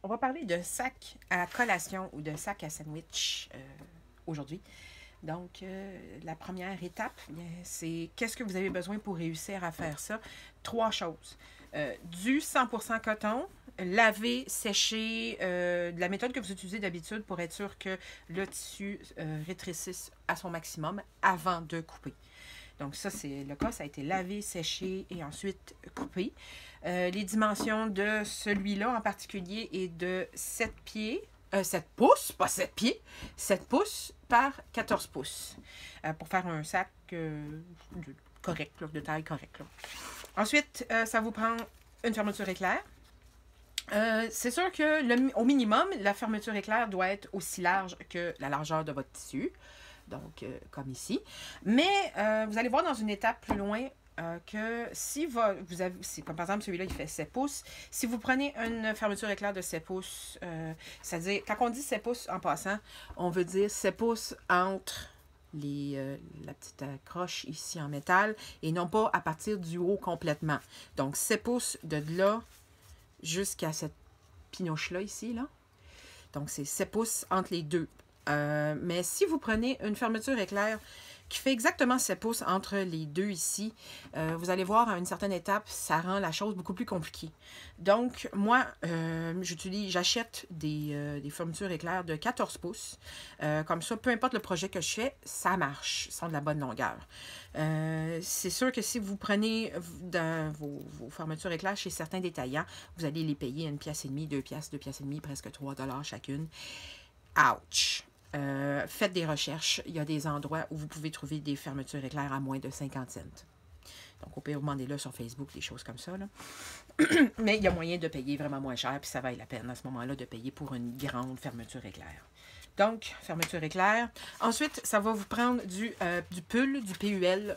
On va parler de sac à collation ou de sac à sandwich aujourd'hui. Donc, la première étape, c'est qu'est-ce que vous avez besoin pour réussir à faire ça? 3 choses. Du 100% coton, laver, sécher, de la méthode que vous utilisez d'habitude pour être sûr que le tissu rétrécisse à son maximum avant de couper. Donc ça, c'est le cas. Ça a été lavé, séché et ensuite coupé. Les dimensions de celui-là en particulier est de 7 pieds. 7 pouces, pas 7 pieds. 7 pouces par 14 pouces. Pour faire un sac correct, là, de taille correcte. Là. Ensuite, ça vous prend une fermeture éclair. C'est sûr que au minimum, la fermeture éclair doit être aussi large que la largeur de votre tissu. Donc, comme ici. Mais vous allez voir dans une étape plus loin que si vous avez, comme par exemple celui-là, il fait 7 pouces. Si vous prenez une fermeture éclair de 7 pouces, c'est-à-dire, quand on dit 7 pouces en passant, on veut dire 7 pouces entre la petite accroche ici en métal et non pas à partir du haut complètement. Donc, 7 pouces de là jusqu'à cette pinoche-là ici, là. Donc, c'est 7 pouces entre les deux. Mais si vous prenez une fermeture éclair qui fait exactement 7 pouces entre les deux ici, vous allez voir à une certaine étape, ça rend la chose beaucoup plus compliquée. Donc, moi, j'achète des fermetures éclair de 14 pouces. Comme ça, peu importe le projet que je fais, ça marche, ils sont de la bonne longueur. C'est sûr que si vous prenez vos fermetures éclair chez certains détaillants, vous allez les payer 1,5 pièce, 2 pièces, 2 pièces et demie, presque 3 $ chacune. Ouch! Faites des recherches. Il y a des endroits où vous pouvez trouver des fermetures éclair à moins de 50 cents. Donc, au pire, vous demandez là sur Facebook, des choses comme ça. Là. Mais il y a moyen de payer vraiment moins cher, puis ça vaut la peine à ce moment-là de payer pour une grande fermeture éclair. Donc, fermeture éclair. Ensuite, ça va vous prendre du pull, du PUL.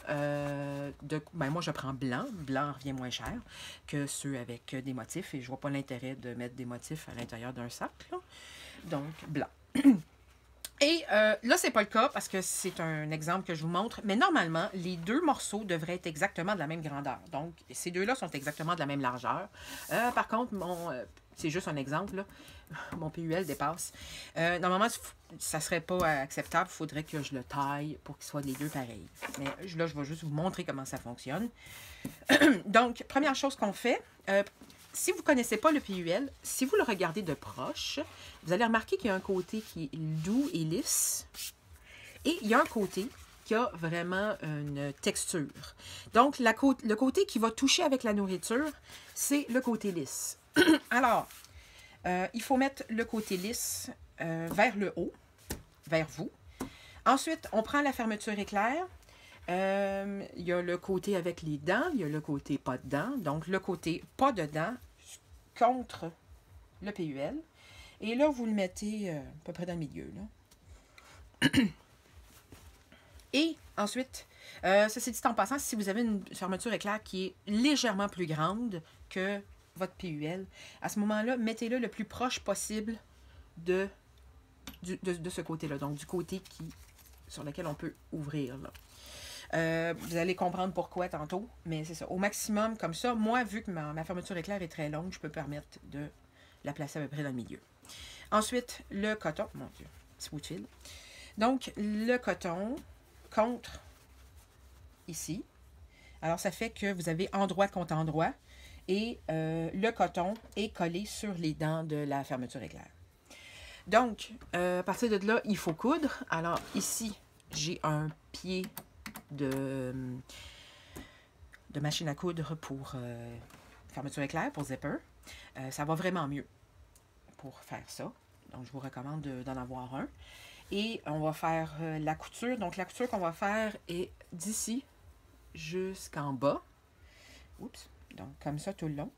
Moi, je prends blanc. Blanc revient moins cher que ceux avec des motifs. Et je vois pas l'intérêt de mettre des motifs à l'intérieur d'un sac. Là. Donc, blanc. Et là, c'est pas le cas parce que c'est un exemple que je vous montre. Mais normalement, les deux morceaux devraient être exactement de la même grandeur. Donc, ces deux-là sont exactement de la même largeur. Par contre, c'est juste un exemple, là. Mon PUL dépasse. Normalement, ça serait pas acceptable. Il faudrait que je le taille pour qu'ils soient les deux pareils. Mais là, je vais juste vous montrer comment ça fonctionne. Donc, première chose qu'on fait... si vous ne connaissez pas le PUL, si vous le regardez de proche, vous allez remarquer qu'il y a un côté qui est doux et lisse. Et il y a un côté qui a vraiment une texture. Donc, le côté qui va toucher avec la nourriture, c'est le côté lisse. Alors, il faut mettre le côté lisse vers le haut, vers vous. Ensuite, on prend la fermeture éclair. Il y a le côté avec les dents, il y a le côté pas de dents. Donc, le côté pas de dents contre le PUL. Et là, vous le mettez à peu près dans le milieu. Là. Et ensuite, ceci dit en passant, si vous avez une fermeture éclair qui est légèrement plus grande que votre PUL, à ce moment-là, mettez-le le plus proche possible de ce côté-là. Donc, du côté sur lequel on peut ouvrir. Là. Vous allez comprendre pourquoi tantôt, mais c'est ça. Au maximum, comme ça, moi, vu que ma fermeture éclair est très longue, je peux permettre de la placer à peu près dans le milieu. Ensuite, le coton. Mon Dieu, petit bout de fil. Donc, le coton contre ici. Alors, ça fait que vous avez endroit contre endroit et le coton est collé sur les dents de la fermeture éclair. Donc, à partir de là, il faut coudre. Alors, ici, j'ai un pied de machine à coudre pour fermeture éclair, pour zipper. Ça va vraiment mieux pour faire ça. Donc, je vous recommande d'en avoir un. Et on va faire la couture. Donc, la couture qu'on va faire est d'ici jusqu'en bas. Oups. Donc, comme ça tout le long.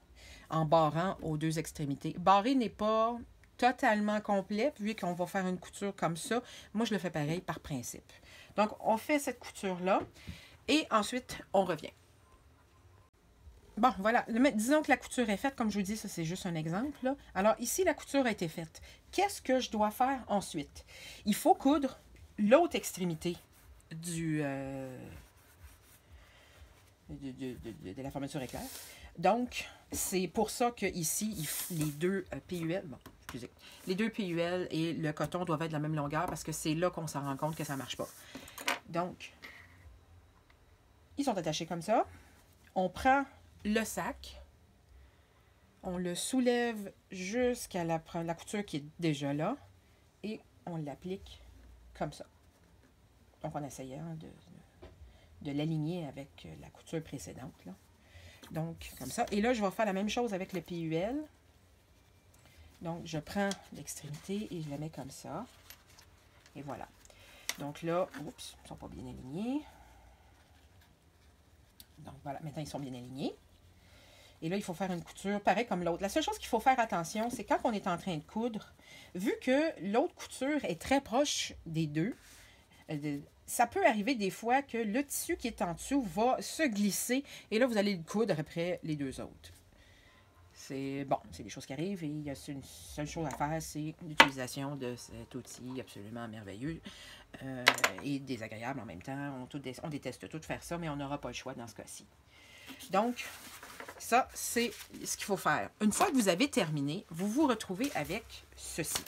En barrant aux deux extrémités. Barrer n'est pas totalement complet, vu qu'on va faire une couture comme ça. Moi, je le fais pareil par principe. Donc, on fait cette couture-là et ensuite, on revient. Bon, voilà. Disons que la couture est faite. Comme je vous dis, ça, c'est juste un exemple. Là. Alors, ici, la couture a été faite. Qu'est-ce que je dois faire ensuite? Il faut coudre l'autre extrémité de la fermeture éclair. Donc, c'est pour ça que ici, les deux PUL... Bon, excusez, les deux PUL et le coton doivent être de la même longueur parce que c'est là qu'on s'en rend compte que ça ne marche pas. Donc, ils sont attachés comme ça. On prend le sac, on le soulève jusqu'à la couture qui est déjà là et on l'applique comme ça. Donc, en essayant de l'aligner avec la couture précédente, là. Donc, comme ça. Et là, je vais faire la même chose avec le PUL. Donc, je prends l'extrémité et je la mets comme ça. Et voilà. Donc là, oups, ils ne sont pas bien alignés. Donc, voilà. Maintenant, ils sont bien alignés. Et là, il faut faire une couture pareil comme l'autre. La seule chose qu'il faut faire attention, c'est quand on est en train de coudre, vu que l'autre couture est très proche des deux, ça peut arriver des fois que le tissu qui est en dessous va se glisser et là, vous allez le coudre après les deux autres. C'est bon, c'est des choses qui arrivent et il y a une seule chose à faire, c'est l'utilisation de cet outil absolument merveilleux et désagréable en même temps. On déteste tout faire ça, mais on n'aura pas le choix dans ce cas-ci. Donc, ça, c'est ce qu'il faut faire. Une fois que vous avez terminé, vous vous retrouvez avec ceci.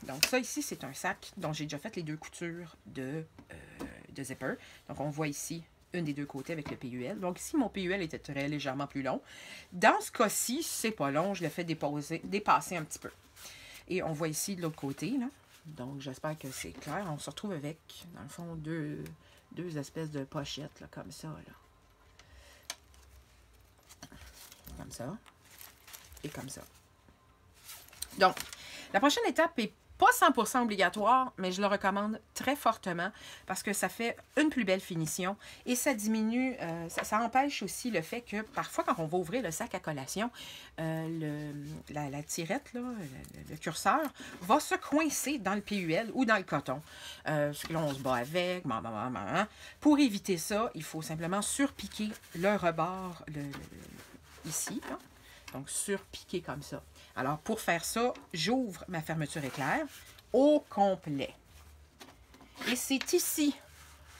Donc, ça ici, c'est un sac dont j'ai déjà fait les deux coutures de zipper. Donc, on voit ici une des deux côtés avec le PUL. Donc, ici, mon PUL était très légèrement plus long. Dans ce cas-ci, c'est pas long. Je l'ai fait dépasser un petit peu. Et on voit ici de l'autre côté, là. Donc, j'espère que c'est clair. On se retrouve avec, dans le fond, deux espèces de pochettes, là, comme ça, là. Comme ça. Et comme ça. Donc, la prochaine étape n'est pas 100% obligatoire, mais je le recommande très fortement parce que ça fait une plus belle finition et ça diminue, ça empêche aussi le fait que parfois quand on va ouvrir le sac à collation, la tirette, là, le curseur, va se coincer dans le PUL ou dans le coton. Parce que là, on se bat avec. Pour éviter ça, il faut simplement surpiquer le rebord ici, là. Donc, surpiquer comme ça. Alors, pour faire ça, j'ouvre ma fermeture éclair au complet. Et c'est ici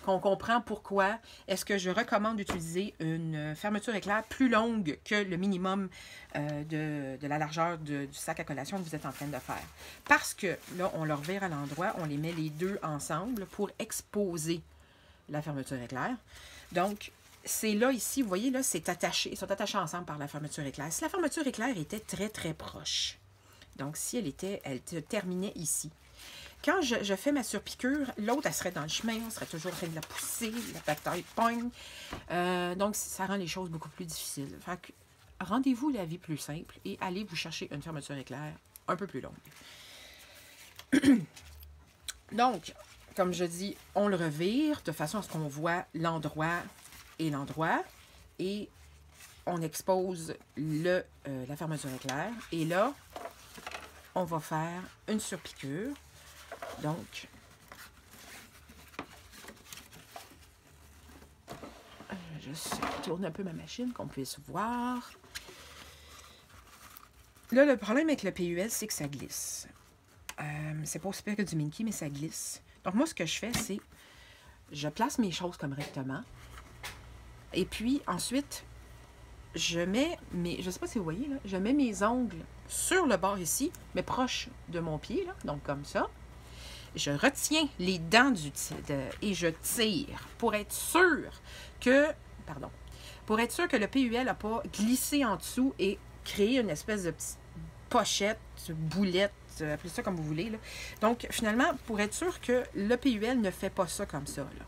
qu'on comprend pourquoi est-ce que je recommande d'utiliser une fermeture éclair plus longue que le minimum de la largeur du sac à collation que vous êtes en train de faire. Parce que là, on le revire à l'endroit, on les met les deux ensemble pour exposer la fermeture éclair. Donc, c'est là, ici, vous voyez, là, c'est attaché. Ils sont attachés ensemble par la fermeture éclair. Si la fermeture éclair était très, très proche, donc si elle terminait ici, quand je fais ma surpiqûre, l'autre, elle serait dans le chemin, on serait toujours en train de la pousser, la bactérie pogne. Donc, ça rend les choses beaucoup plus difficiles. Fait que, rendez-vous la vie plus simple et allez vous chercher une fermeture éclair un peu plus longue. Donc, comme je dis, on le revire de façon à ce qu'on voit l'endroit et on expose la fermeture éclair. Et là, on va faire une surpiqûre. Donc, je vais juste tourner un peu ma machine qu'on puisse voir. Là, le problème avec le PUL, c'est que ça glisse. C'est pas aussi pire que du Minky, mais ça glisse. Donc, moi, ce que je fais, c'est je place mes choses comme rectement. Et puis, ensuite, je mets mes... Je ne sais pas si vous voyez, là. Je mets mes ongles sur le bord ici, mais proche de mon pied, là. Donc, comme ça. Je retiens les dents et je tire pour être sûr que... Pardon. Pour être sûr que le PUL n'a pas glissé en dessous et créé une espèce de petite pochette, boulette, appelez ça comme vous voulez, là. Donc, finalement, pour être sûr que le PUL ne fait pas ça comme ça, là.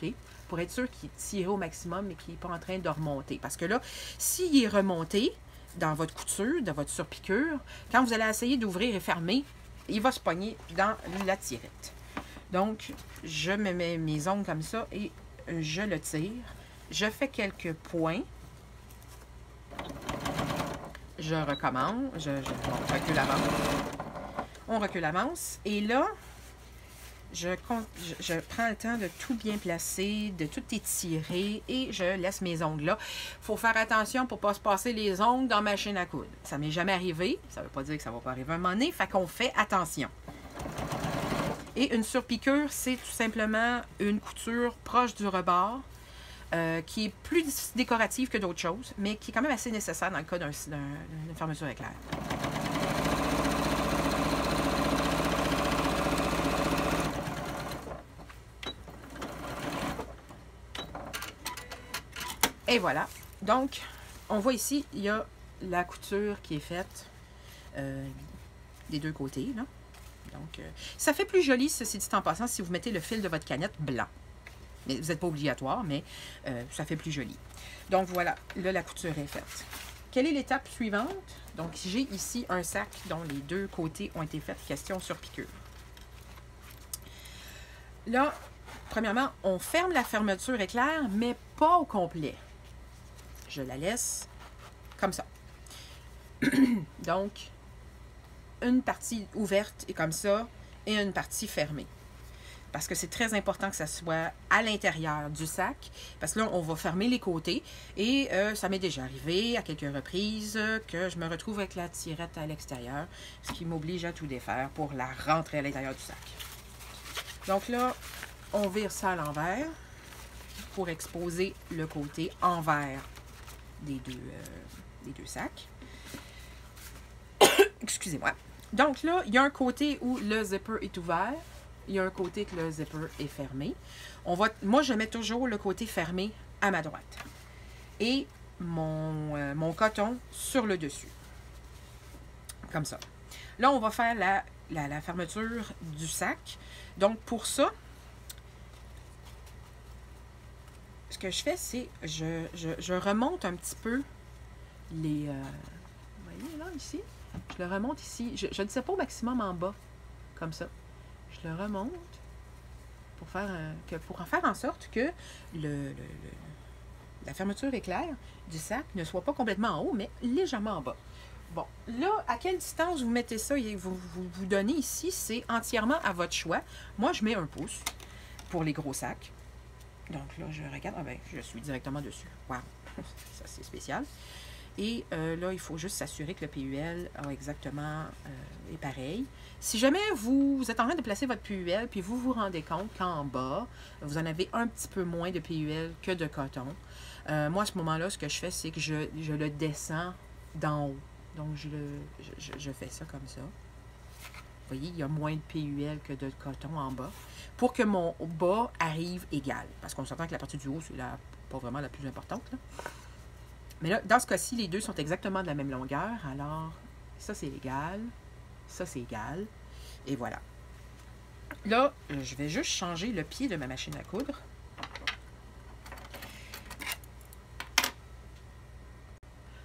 OK? Pour être sûr qu'il est tiré au maximum et qu'il n'est pas en train de remonter. Parce que là, s'il est remonté dans votre couture, dans votre surpiqûre, quand vous allez essayer d'ouvrir et fermer, il va se pogner dans la tirette. Donc, je me mets mes ongles comme ça et je le tire. Je fais quelques points. Je recommence. On recule l'avance. On recule l'avance. Et là, je prends le temps de tout bien placer, de tout étirer et je laisse mes ongles là. Il faut faire attention pour ne pas se passer les ongles dans ma machine à coudre. Ça m'est jamais arrivé. Ça ne veut pas dire que ça ne va pas arriver à un moment donné. Fait qu'on fait attention. Et une surpiqûre, c'est tout simplement une couture proche du rebord qui est plus décorative que d'autres choses, mais qui est quand même assez nécessaire dans le cas d'une fermeture éclair. Et voilà. Donc, on voit ici, il y a la couture qui est faite des deux côtés, là. Donc, ça fait plus joli, ceci dit en passant, si vous mettez le fil de votre canette blanc. Mais vous n'êtes pas obligatoire, mais ça fait plus joli. Donc, voilà, là, la couture est faite. Quelle est l'étape suivante? Donc, j'ai ici un sac dont les deux côtés ont été faits, question sur piqûre. Là, premièrement, on ferme la fermeture éclair, mais pas au complet. Je la laisse comme ça. Donc, une partie ouverte et comme ça, et une partie fermée. Parce que c'est très important que ça soit à l'intérieur du sac, parce que là, on va fermer les côtés, et ça m'est déjà arrivé à quelques reprises que je me retrouve avec la tirette à l'extérieur, ce qui m'oblige à tout défaire pour la rentrer à l'intérieur du sac. Donc là, on vire ça à l'envers pour exposer le côté envers des deux sacs. Excusez-moi. Donc là, il y a un côté où le zipper est ouvert. Il y a un côté que le zipper est fermé. Moi, je mets toujours le côté fermé à ma droite. Et mon coton sur le dessus. Comme ça. Là, on va faire la fermeture du sac. Donc, pour ça, ce que je fais, c'est je remonte un petit peu les... vous voyez, là, ici? Je le remonte ici. Je ne sais pas au maximum en bas. Comme ça. Je le remonte pour en faire en sorte que la fermeture éclair du sac ne soit pas complètement en haut, mais légèrement en bas. Bon, là, à quelle distance vous mettez ça et vous donnez ici, c'est entièrement à votre choix. Moi, je mets 1 pouce pour les gros sacs. Donc là, je regarde. Ah ben, je suis directement dessus. Wow! Ça, c'est spécial. Et là, il faut juste s'assurer que le PUL est pareil. Si jamais vous êtes en train de placer votre PUL, puis vous vous rendez compte qu'en bas, vous en avez un petit peu moins de PUL que de coton, moi, à ce moment-là, ce que je fais, c'est que je le descends d'en haut. Donc, je fais ça comme ça. Vous voyez, il y a moins de PUL que de coton en bas, pour que mon bas arrive égal. Parce qu'on s'entend que la partie du haut, c'est pas vraiment la plus importante, là. Mais là, dans ce cas-ci, les deux sont exactement de la même longueur. Alors, ça, c'est égal. Ça, c'est égal. Et voilà. Là, je vais juste changer le pied de ma machine à coudre.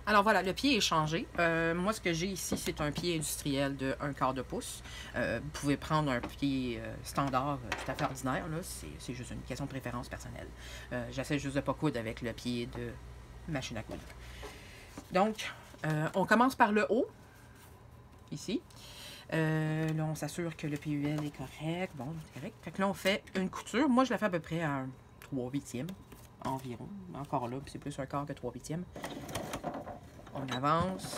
Alors voilà, le pied est changé. Moi, ce que j'ai ici, c'est un pied industriel de 1/4 de pouce. Vous pouvez prendre un pied standard tout à fait ordinaire. C'est juste une question de préférence personnelle. J'essaie juste de ne pas coudre avec le pied de machine à coudre. Donc, on commence par le haut, ici. Là, on s'assure que le PUL est correct. Bon, c'est correct. Fait que là, on fait une couture. Moi, je la fais à peu près à 3/8 environ. Encore là, c'est plus 1/4 que 3/8. On avance,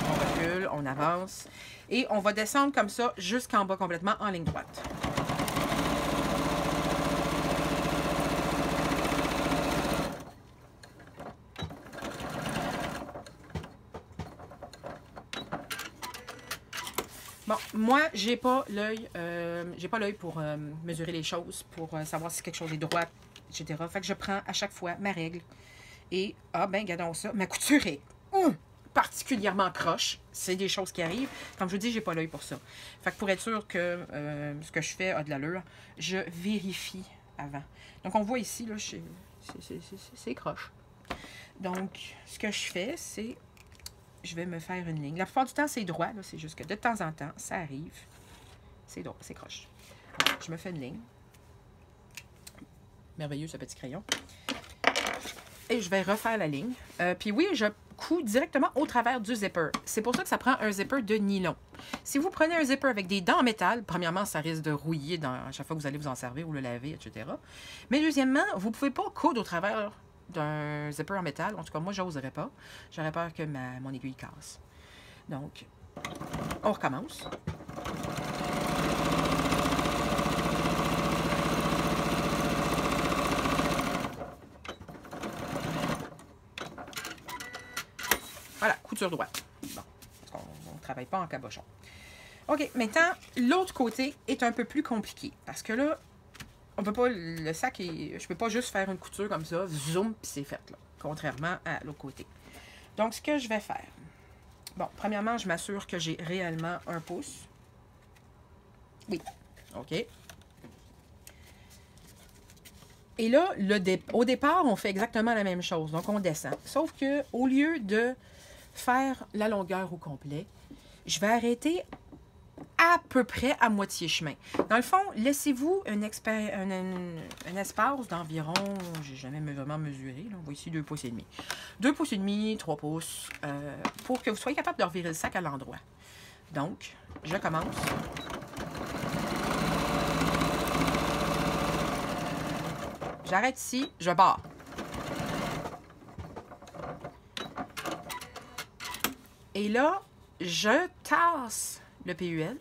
on recule, on avance. Et on va descendre comme ça jusqu'en bas complètement en ligne droite. Bon, moi, j'ai pas l'œil pour mesurer les choses, pour savoir si quelque chose est droit, etc. Fait que je prends à chaque fois ma règle. Et, ben, regardons ça, ma couture est particulièrement croche. C'est des choses qui arrivent. Comme je vous dis, j'ai pas l'œil pour ça. Fait que pour être sûr que ce que je fais a de l'allure, je vérifie avant. Donc, on voit ici, là, c'est croche. Donc, ce que je fais, c'est je vais me faire une ligne. La plupart du temps, c'est droit. C'est juste que de temps en temps, ça arrive. C'est droit, c'est croche. Alors, je me fais une ligne. Merveilleux, ce petit crayon. Et je vais refaire la ligne. Puis oui, je couds directement au travers du zipper. C'est pour ça que ça prend un zipper de nylon. Si vous prenez un zipper avec des dents en métal, premièrement, ça risque de rouiller à chaque fois que vous allez vous en servir ou le laver, etc. Mais deuxièmement, vous ne pouvez pas coudre au travers d'un zipper en métal. En tout cas, moi, je n'oserais pas. J'aurais peur que mon aiguille casse. Donc, on recommence. Voilà, couture droite. Bon, parce qu'on ne travaille pas en cabochon. OK, maintenant, l'autre côté est un peu plus compliqué. Parce que là, on peut pas, le sac, je peux pas juste faire une couture comme ça, zoom, puis c'est fait, là. contrairement à l'autre côté. Donc, ce que je vais faire, bon, premièrement, je m'assure que j'ai réellement 1 pouce. Oui, OK. Et là, au départ, on fait exactement la même chose. Donc, on descend. Sauf que au lieu de faire la longueur au complet, je vais arrêter à peu près à moitié chemin. Dans le fond, laissez-vous un espace d'environ, j'ai jamais vraiment mesuré, là, on voit ici 2 pouces et demi. 2 pouces et demi, 3 pouces, pour que vous soyez capable de revirer le sac à l'endroit. Donc, je commence. J'arrête ici, je barre. Et là, je tasse le PUL,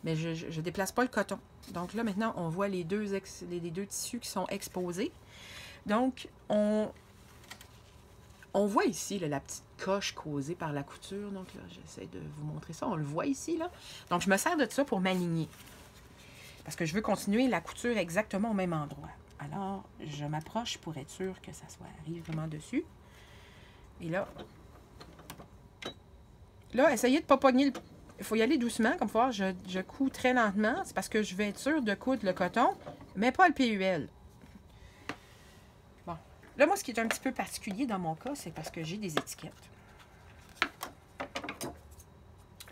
mais je ne déplace pas le coton. Donc là, maintenant, on voit les deux tissus qui sont exposés. Donc, on voit ici là, la petite coche causée par la couture. Donc là, j'essaie de vous montrer ça. On le voit ici, là. Donc, je me sers de ça pour m'aligner. Parce que je veux continuer la couture exactement au même endroit. Alors, je m'approche pour être sûr que ça arrive vraiment dessus. Et là, essayez de ne pas pogner le... Il faut y aller doucement, comme faut voir, je couds très lentement. C'est parce que je vais être sûre de coudre le coton, mais pas le PUL. Bon. Là, moi, ce qui est un petit peu particulier dans mon cas, c'est parce que j'ai des étiquettes.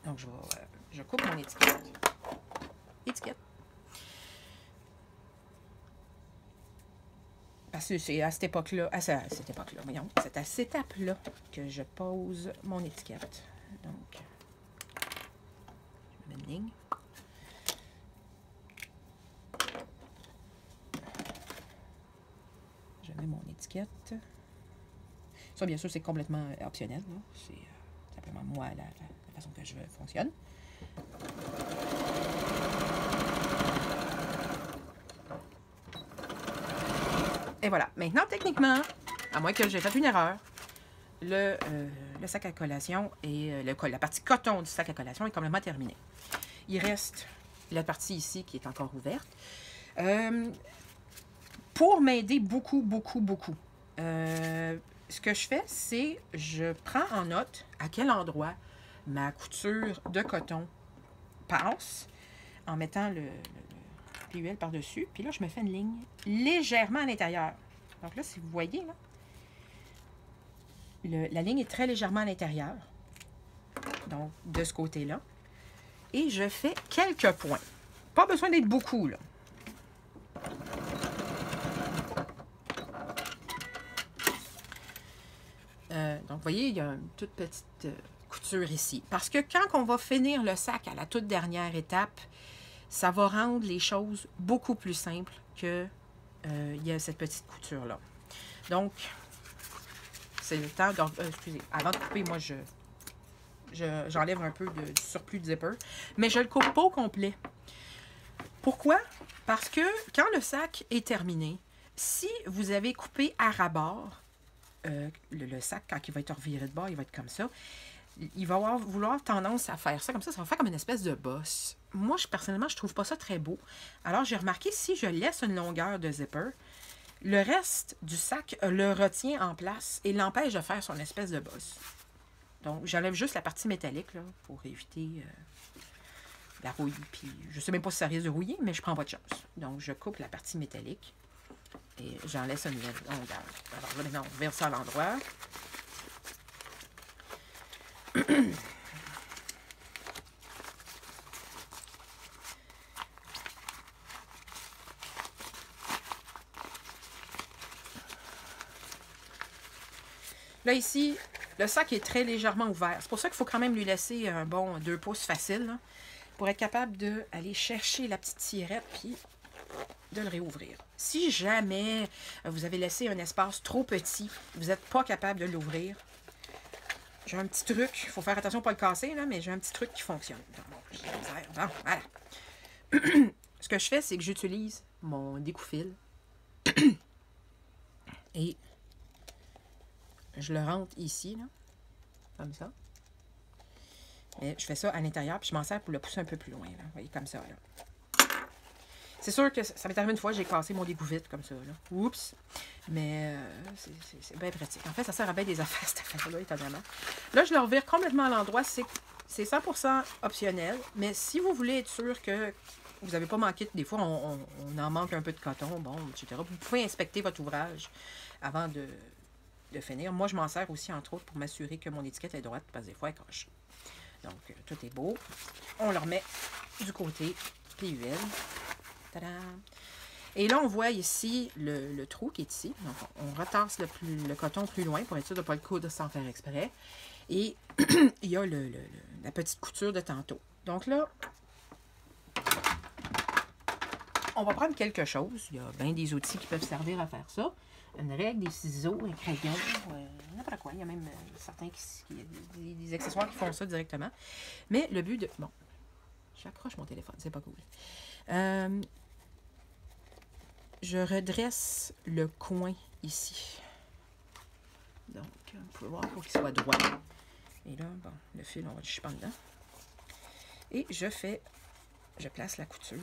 Donc, je coupe mon étiquette. Étiquette. Parce que c'est à cette époque-là, voyons, c'est à cette étape-là que je pose mon étiquette. Donc, je mets une ligne. Je mets mon étiquette. Ça, bien sûr, c'est complètement optionnel. C'est simplement moi, la façon que je fonctionne. Et voilà. Maintenant, techniquement, à moins que j'ai fait une erreur, le sac à collation et la partie coton du sac à collation est complètement terminée. Il reste la partie ici qui est encore ouverte. Pour m'aider beaucoup, ce que je fais, c'est je prends en note à quel endroit ma couture de coton passe en mettant le PUL par-dessus. Puis là, je me fais une ligne légèrement à l'intérieur. Donc là, si vous voyez, là, la ligne est très légèrement à l'intérieur. Donc, de ce côté-là. Et je fais quelques points. Pas besoin d'être beaucoup, là. Donc, vous voyez, il y a une toute petite couture ici. Parce que quand on va finir le sac à la toute dernière étape, ça va rendre les choses beaucoup plus simples que il y a cette petite couture-là. Donc, c'est le temps de... excusez, avant de couper, moi, j'enlève un peu du surplus de zipper. Mais je ne le coupe pas au complet. Pourquoi? Parce que quand le sac est terminé, si vous avez coupé à ras-bord, le sac, quand il va être reviré de bord, il va être comme ça. Il va vouloir tendance à faire ça comme ça va faire comme une espèce de bosse. Moi, personnellement, je trouve pas ça très beau. Alors, j'ai remarqué, si je laisse une longueur de zipper, le reste du sac le retient en place et l'empêche de faire son espèce de bosse. Donc, j'enlève juste la partie métallique là, pour éviter la rouille. Puis, je sais même pas si ça risque de rouiller, mais je prends pas de chance. Donc, je coupe la partie métallique et j'en laisse une longueur. Alors là, maintenant, on verse ça à l'endroit. Là, ici, le sac est très légèrement ouvert. C'est pour ça qu'il faut quand même lui laisser un bon 2 pouces facile là, pour être capable d'aller chercher la petite tirette puis de le réouvrir. Si jamais vous avez laissé un espace trop petit, vous n'êtes pas capable de l'ouvrir, j'ai un petit truc. Il faut faire attention à ne pas le casser, là, mais j'ai un petit truc qui fonctionne. Bon, voilà. Ce que je fais, c'est que j'utilise mon découpe-fil et je le rentre ici, là, comme ça. Et je fais ça à l'intérieur, puis je m'en sers pour le pousser un peu plus loin. Là. Vous voyez, comme ça. Là. C'est sûr que ça m'est arrivé une fois, j'ai cassé mon dégoût vite comme ça. Là. Oups! Mais c'est bien pratique. En fait, ça sert à bien des affaires, cette affaire-là, étonnamment. Là, je le revire complètement à l'endroit. C'est 100% optionnel. Mais si vous voulez être sûr que vous n'avez pas manqué, des fois, on en manque un peu de coton, bon, etc. Vous pouvez inspecter votre ouvrage avant de finir. Moi, je m'en sers aussi, entre autres, pour m'assurer que mon étiquette est droite, parce que des fois, elle croche. Donc, tout est beau. On le remet du côté PUL. Tadam! Et là, on voit ici le trou qui est ici. Donc, on retasse le coton plus loin pour être sûr de ne pas le coudre sans faire exprès. Et il y a la petite couture de tantôt. Donc là, on va prendre quelque chose. Il y a bien des outils qui peuvent servir à faire ça. Une règle, des ciseaux, un crayon, n'importe quoi. Il y a même certains des accessoires qui font ça directement. Mais le but de... Bon, j'accroche mon téléphone, c'est pas cool. Je redresse le coin ici. Donc, vous pouvez voir, il faut qu'il soit droit. Et là, bon, le fil, on va le chipper dedans. Et je place la couture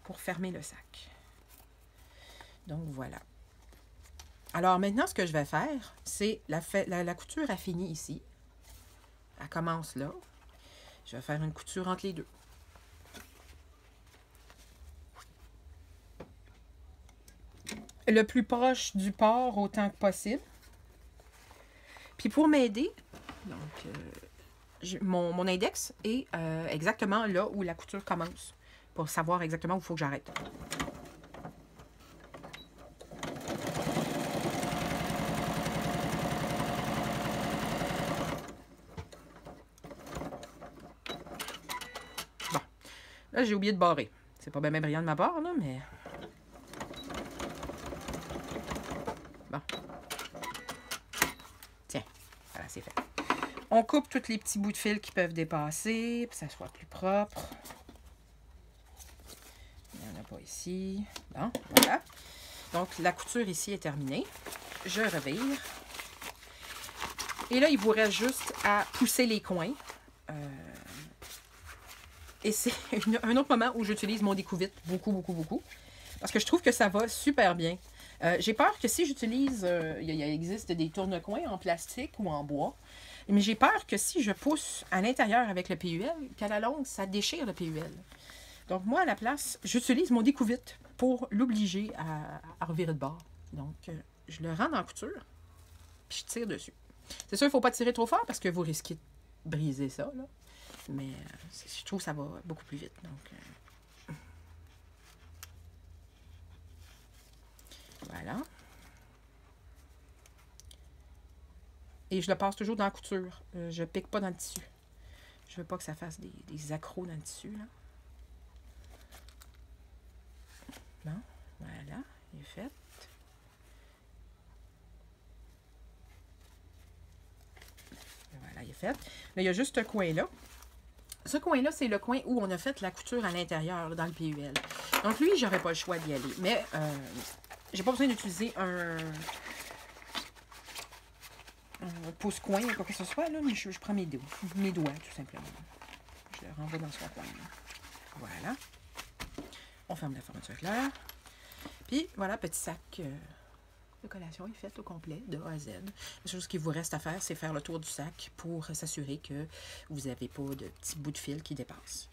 pour fermer le sac. Donc, voilà. Alors, maintenant, ce que je vais faire, c'est la couture a fini ici. Elle commence là. Je vais faire une couture entre les deux. Le plus proche du port autant que possible. Puis pour m'aider, donc mon index est exactement là où la couture commence, pour savoir exactement où il faut que j'arrête. Bon, là j'ai oublié de barrer. C'est pas bien brillant de ma part, là, mais... Bon. Tiens, voilà, c'est fait. On coupe tous les petits bouts de fil qui peuvent dépasser, pour que ça soit plus propre. Il n'y en a pas ici. Bon, voilà. Donc, la couture ici est terminée. Je revire. Et là, il vous reste juste à pousser les coins. Et c'est un autre moment où j'utilise mon découvite beaucoup, beaucoup, beaucoup. Parce que je trouve que ça va super bien. J'ai peur que si j'utilise... il existe des tournecoins en plastique ou en bois. Mais j'ai peur que si je pousse à l'intérieur avec le PUL, qu'à la longue, ça déchire le PUL. Donc, moi, à la place, j'utilise mon découvite pour l'obliger à revirer de bord. Donc, je le rends dans la couture, puis je tire dessus. C'est sûr, il ne faut pas tirer trop fort parce que vous risquez de briser ça, là. Mais je trouve que ça va beaucoup plus vite. Donc, voilà. Et je le passe toujours dans la couture. Je ne pique pas dans le tissu. Je ne veux pas que ça fasse des accros dans le tissu, là. Bon, voilà, il est fait. Voilà, il est fait. Là, il y a juste ce coin-là. Ce coin-là, c'est le coin où on a fait la couture à l'intérieur, dans le PUL. Donc, lui, j'aurais pas le choix d'y aller. Mais, j'ai pas besoin d'utiliser un pouce-coin ou quoi que ce soit, là, mais je prends mes doigts, tout simplement. Je le renvoie dans son coin. Là. Voilà. On ferme la fermeture claire. Puis, voilà, petit sac de collation est fait au complet, de A à Z. La chose qu'il vous reste à faire, c'est faire le tour du sac pour s'assurer que vous n'avez pas de petits bouts de fil qui dépassent.